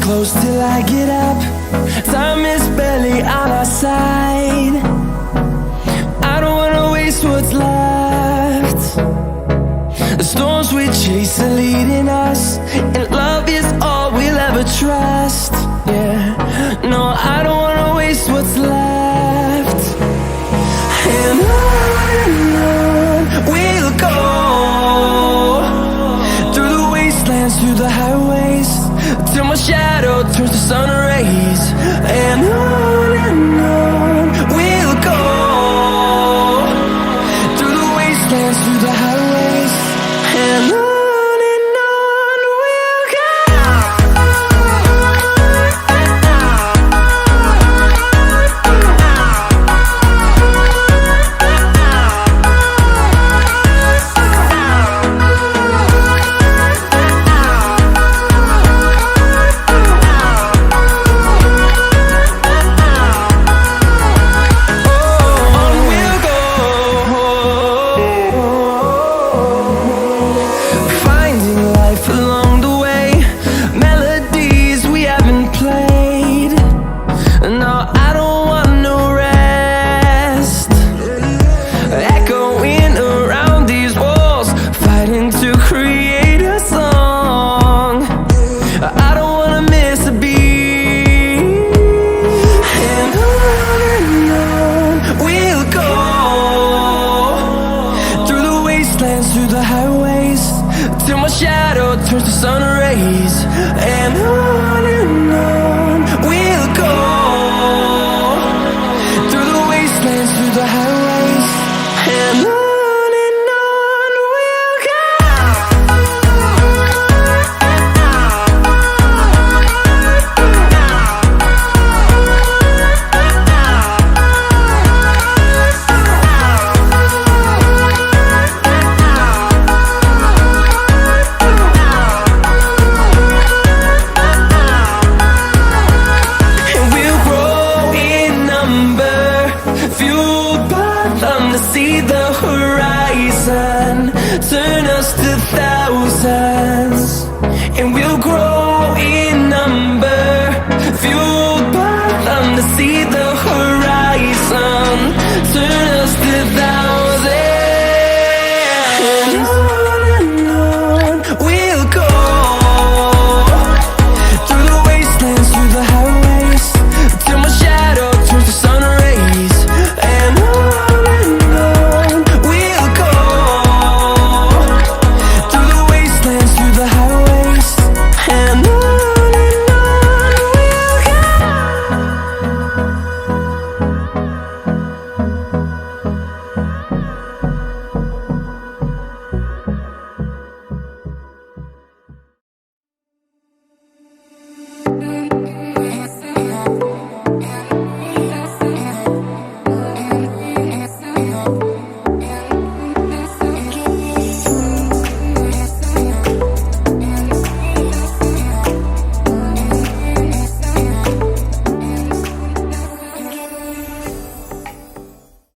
Close till I get up. Time is barely on our side. I don't wanna waste what's left. The storms we chase are leading us, and love is all we'll ever trust. Yeah, no, I don't wanna waste what's left. And on we'll go, through the wastelands, through the highways, till my shadow turns to sun rays. And on we'll go, through the wastelands, through the highways, and on we'll go. Through the highways, till my shadow turns to sun rays. And on we'll go, through the wastelands, through the highways, and on we'll go. See the horizon turn us to thousands, and we'll grow